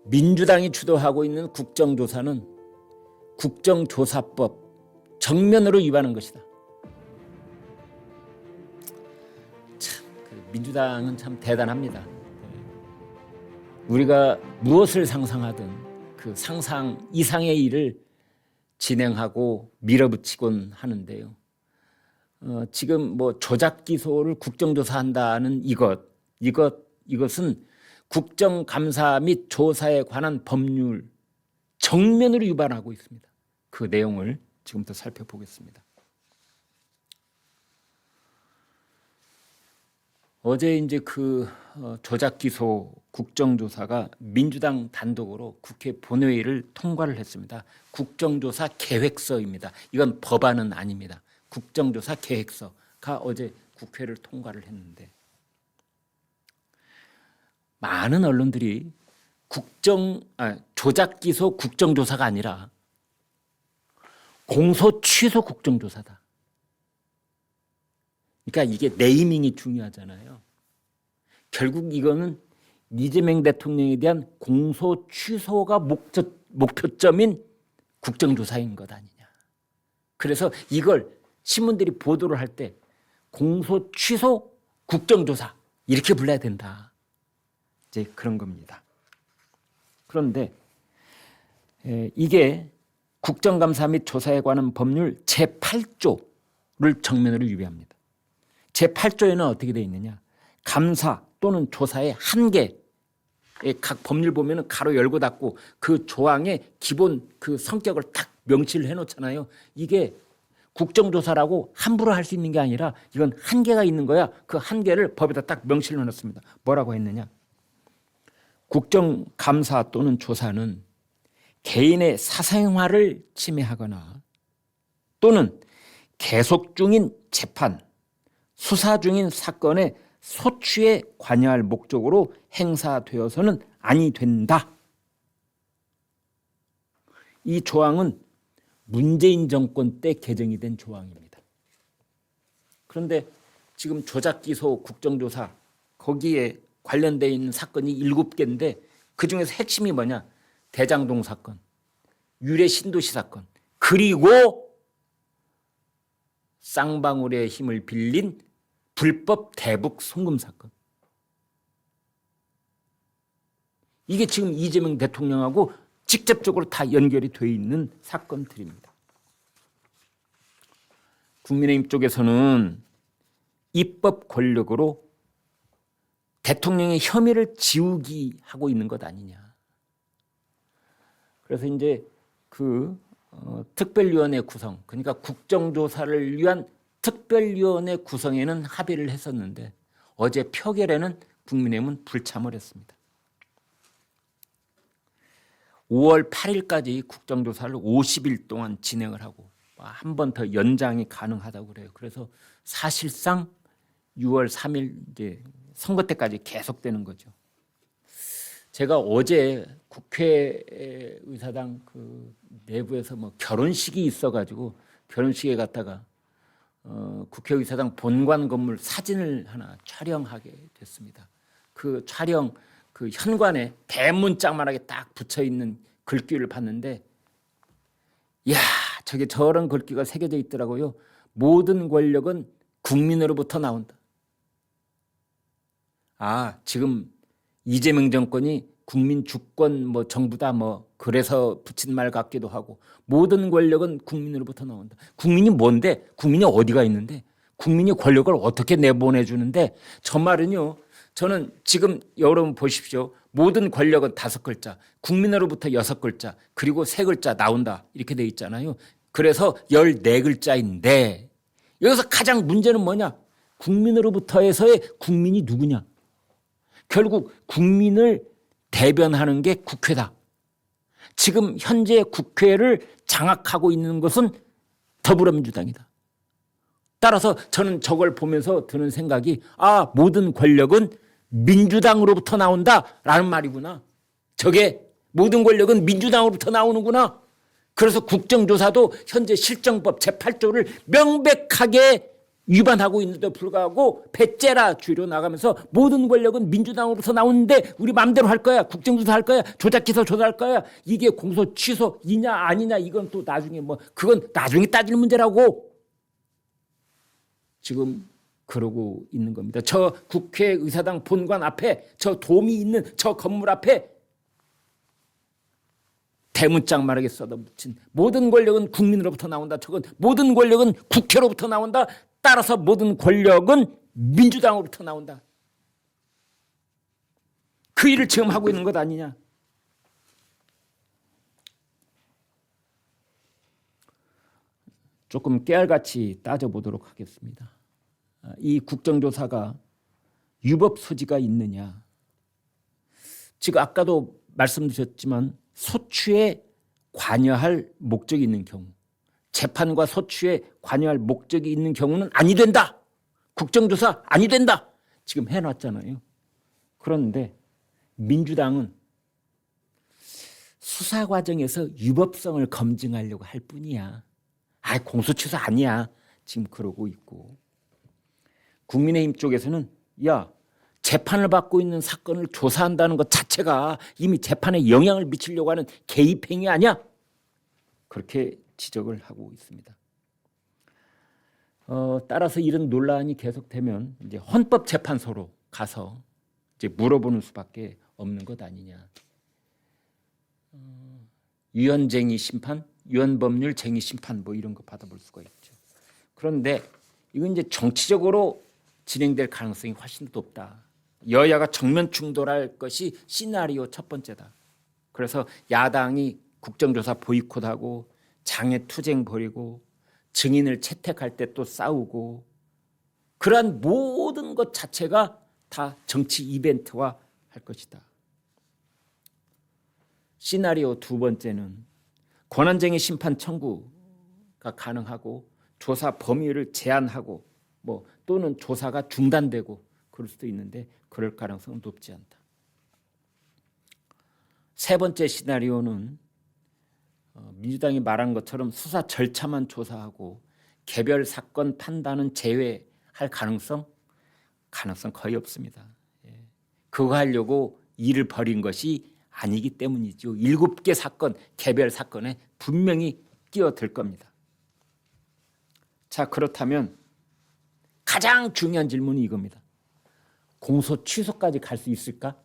민주당이 주도하고 있는 국정조사는 국정조사법 정면으로 위반한 것이다. 참, 민주당은 참 대단합니다. 우리가 무엇을 상상하든 그 상상 이상의 일을 진행하고 밀어붙이곤 하는데요. 지금 뭐 조작 기소를 국정조사한다는 이것은 국정감사 및 조사에 관한 법률 정면으로 위반하고 있습니다. 그 내용을 지금부터 살펴보겠습니다. 어제 이제 그 조작 기소 국정조사가 민주당 단독으로 국회 본회의를 통과를 했습니다. 국정조사 계획서입니다. 이건 법안은 아닙니다. 국정조사 계획서가 어제 국회를 통과를 했는데 많은 언론들이 조작 기소 국정조사가 아니라 공소 취소 국정조사다. 그러니까 이게 네이밍이 중요하잖아요. 결국 이거는 이재명 대통령에 대한 공소 취소가 목표점인 국정조사인 것 아니냐. 그래서 이걸 신문들이 보도를 할 때 공소 취소 국정조사 이렇게 불러야 된다. 이제 그런 겁니다. 그런데 이게 국정감사 및 조사에 관한 법률 제8조를 정면으로 위배합니다. 제8조에는 어떻게 되어 있느냐? 감사 또는 조사의 한계, 각 법률 보면은 가로 열고 닫고 그 조항의 기본 그 성격을 딱 명시를 해놓잖아요. 이게 국정조사라고 함부로 할 수 있는 게 아니라 이건 한계가 있는 거야. 그 한계를 법에다 딱 명시를 해놨습니다. 뭐라고 했느냐? 국정감사 또는 조사는 개인의 사생활을 침해하거나 또는 계속 중인 재판, 수사 중인 사건의 소취에 관여할 목적으로 행사되어서는 아니 된다. 이 조항은 문재인 정권 때 개정이 된 조항입니다. 그런데 지금 조작기소 국정조사 거기에 관련되어 있는 사건이 7개인데 그중에서 핵심이 뭐냐? 대장동 사건, 유래 신도시 사건, 그리고 쌍방울의 힘을 빌린 불법 대북 송금 사건. 이게 지금 이재명 대통령하고 직접적으로 다 연결이 되어 있는 사건들입니다. 국민의힘 쪽에서는 입법 권력으로 대통령의 혐의를 지우기 하고 있는 것 아니냐. 그래서 이제 그 특별위원회 구성, 그러니까 국정조사를 위한 특별위원회 구성에는 합의를 했었는데 어제 표결에는 국민의힘은 불참을 했습니다. 5월 8일까지 국정조사를 50일 동안 진행을 하고 한 번 더 연장이 가능하다고 그래요. 그래서 사실상 6월 3일 이제 선거 때까지 계속되는 거죠. 제가 어제 국회의사당 그 내부에서 뭐 결혼식이 있어가지고 결혼식에 갔다가 국회의사당 본관 건물 사진을 하나 촬영하게 됐습니다. 그 촬영 그 현관에 대문짝만하게 딱 붙여 있는 글귀를 봤는데, 이야, 저게 저런 글귀가 새겨져 있더라고요. 모든 권력은 국민으로부터 나온다. 아, 지금 이재명 정권이 국민 주권 뭐 정부다 뭐 그래서 붙인 말 같기도 하고, 모든 권력은 국민으로부터 나온다. 국민이 뭔데? 국민이 어디가 있는데? 국민이 권력을 어떻게 내보내주는데? 저 말은요, 저는 지금 여러분 보십시오. 모든 권력은 5글자, 국민으로부터 6글자, 그리고 3글자 나온다 이렇게 돼 있잖아요. 그래서 14글자인데 여기서 가장 문제는 뭐냐? 국민으로부터에서의 국민이 누구냐? 결국 국민을 대변하는 게 국회다. 지금 현재 국회를 장악하고 있는 것은 더불어민주당이다. 따라서 저는 저걸 보면서 드는 생각이, 아, 모든 권력은 민주당으로부터 나온다라는 말이구나. 저게 모든 권력은 민주당으로부터 나오는구나. 그래서 국정조사도 현재 실정법 제8조를 명백하게 위반하고 있는데도 불구하고 배째라 주의로 나가면서 모든 권력은 민주당으로서 나오는데 우리 마음대로 할 거야. 국정조사 할 거야. 조작해서 조사할 거야. 이게 공소 취소이냐 아니냐 이건 또 나중에 뭐 그건 나중에 따지는 문제라고 지금 그러고 있는 겁니다. 저 국회의사당 본관 앞에 저 돔이 있는 저 건물 앞에 대문짝만하게 써붙인 모든 권력은 국민으로부터 나온다. 저건 모든 권력은 국회로부터 나온다. 따라서 모든 권력은 민주당으로부터 나온다. 그 일을 지금 하고 있는 것 아니냐. 조금 깨알같이 따져보도록 하겠습니다. 이 국정조사가 유법 소지가 있느냐. 지금 아까도 말씀드렸지만 소추에 관여할 목적이 있는 경우, 재판과 소추에 관여할 목적이 있는 경우는 아니 된다. 국정조사 아니 된다. 지금 해놨잖아요. 그런데 민주당은 수사 과정에서 유법성을 검증하려고 할 뿐이야. 공소취소 아니야. 지금 그러고 있고. 국민의힘 쪽에서는 야, 재판을 받고 있는 사건을 조사한다는 것 자체가 이미 재판에 영향을 미치려고 하는 개입행위 아니야? 그렇게 지적을 하고 있습니다. 따라서 이런 논란이 계속되면 이제 헌법재판소로 가서 이제 물어보는 수밖에 없는 것 아니냐. 유연쟁의 심판, 유연법률 쟁의 심판 뭐 이런 거 받아볼 수가 있죠. 그런데 이건 이제 정치적으로 진행될 가능성이 훨씬 높다. 여야가 정면 충돌할 것이 시나리오 첫 번째다. 그래서 야당이 국정조사 보이콧하고 장애투쟁 벌이고 증인을 채택할 때 또 싸우고 그러한 모든 것 자체가 다 정치 이벤트화 할 것이다. 시나리오 두 번째는 권한쟁의 심판 청구가 가능하고 조사 범위를 제한하고 뭐 또는 조사가 중단되고 그럴 수도 있는데 그럴 가능성은 높지 않다. 세 번째 시나리오는 민주당이 말한 것처럼 수사 절차만 조사하고 개별 사건 판단은 제외할 가능성 거의 없습니다. 그거 하려고 일을 벌인 것이 아니기 때문이죠. 7개 사건, 개별 사건에 분명히 끼어들 겁니다. 자, 그렇다면 가장 중요한 질문이 이겁니다. 공소 취소까지 갈 수 있을까?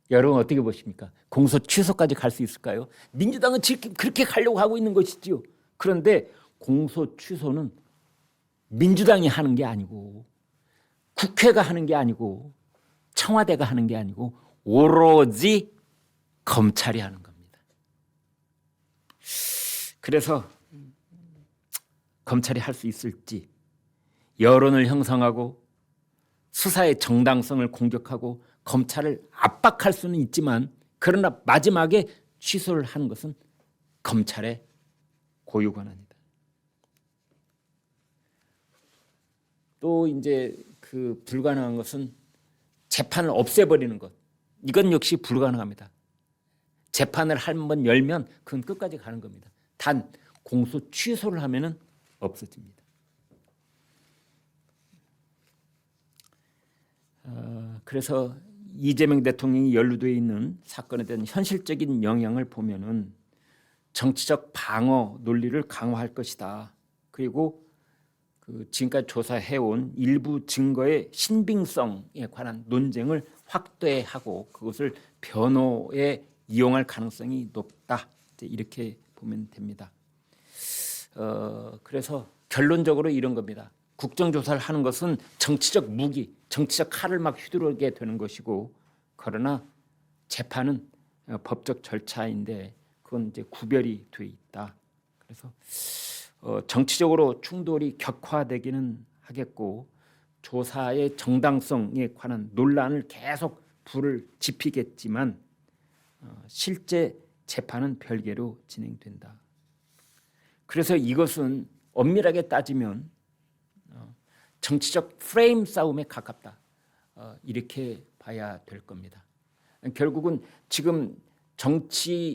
여러분 어떻게 보십니까? 공소 취소까지 갈 수 있을까요? 민주당은 지금 그렇게 가려고 하고 있는 것이지요. 그런데 공소 취소는 민주당이 하는 게 아니고 국회가 하는 게 아니고 청와대가 하는 게 아니고 오로지 검찰이 하는 겁니다. 그래서 검찰이 할 수 있을지 여론을 형성하고 수사의 정당성을 공격하고 검찰을 압박할 수는 있지만 그러나 마지막에 취소를 하는 것은 검찰의 고유 권한이다. 또 이제 그 불가능한 것은 재판을 없애버리는 것. 이건 역시 불가능합니다. 재판을 한번 열면 그건 끝까지 가는 겁니다. 단 공소 취소를 하면은 없어집니다. 그래서 이재명 대통령이 연루되어 있는 사건에 대한 현실적인 영향을 보면은 정치적 방어 논리를 강화할 것이다. 그리고 그 지금까지 조사해온 일부 증거의 신빙성에 관한 논쟁을 확대하고 그것을 변호에 이용할 가능성이 높다. 이렇게 보면 됩니다. 그래서 결론적으로 이런 겁니다. 국정조사를 하는 것은 정치적 무기, 정치적 칼을 막 휘두르게 되는 것이고 그러나 재판은 법적 절차인데 그건 이제 구별이 돼 있다. 그래서 정치적으로 충돌이 격화되기는 하겠고 조사의 정당성에 관한 논란을 계속 불을 지피겠지만 실제 재판은 별개로 진행된다. 그래서 이것은 엄밀하게 따지면 정치적 프레임 싸움에 가깝다. 이렇게 봐야 될 겁니다. 결국은 지금 정치권에서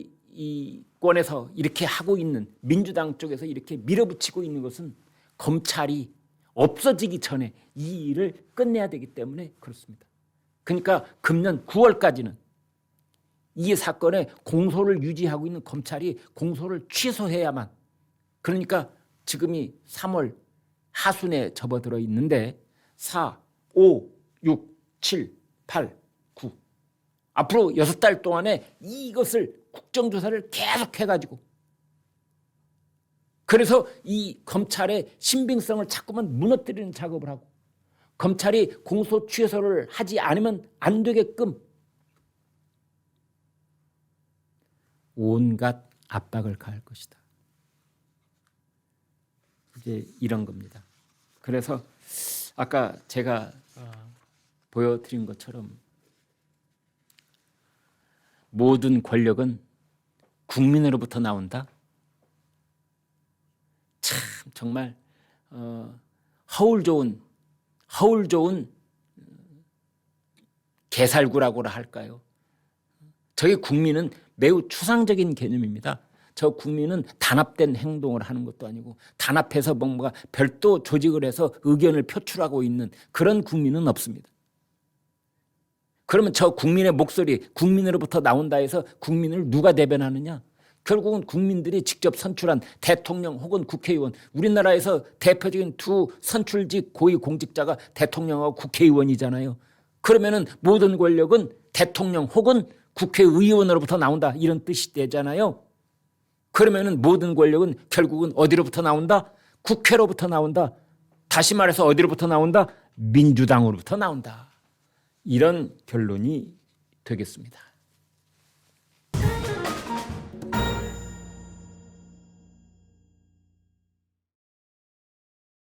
이렇게 하고 있는 민주당 쪽에서 이렇게 밀어붙이고 있는 것은 검찰이 없어지기 전에 이 일을 끝내야 되기 때문에 그렇습니다. 그러니까 금년 9월까지는 이 사건에 공소를 유지하고 있는 검찰이 공소를 취소해야만, 그러니까 지금이 3월 하순에 접어들어 있는데 4, 5, 6, 7, 8, 9 앞으로 6달 동안에 이것을 국정조사를 계속해가지고, 그래서 이 검찰의 신빙성을 자꾸만 무너뜨리는 작업을 하고 검찰이 공소 취소를 하지 않으면 안 되게끔 온갖 압박을 가할 것이다. 이제 이런 겁니다. 그래서 아까 제가 보여드린 것처럼 모든 권력은 국민으로부터 나온다. 참 정말 허울 좋은 개살구라고 할까요? 저희 국민은 매우 추상적인 개념입니다. 저 국민은 단합된 행동을 하는 것도 아니고 단합해서 뭔가 별도 조직을 해서 의견을 표출하고 있는 그런 국민은 없습니다. 그러면 저 국민의 목소리, 국민으로부터 나온다 해서 국민을 누가 대변하느냐? 결국은 국민들이 직접 선출한 대통령 혹은 국회의원, 우리나라에서 대표적인 두 선출직 고위공직자가 대통령하고 국회의원이잖아요. 그러면은 모든 권력은 대통령 혹은 국회의원으로부터 나온다, 이런 뜻이 되잖아요. 그러면은 모든 권력은 결국은 어디로부터 나온다? 국회로부터 나온다. 다시 말해서 어디로부터 나온다? 민주당으로부터 나온다. 이런 결론이 되겠습니다.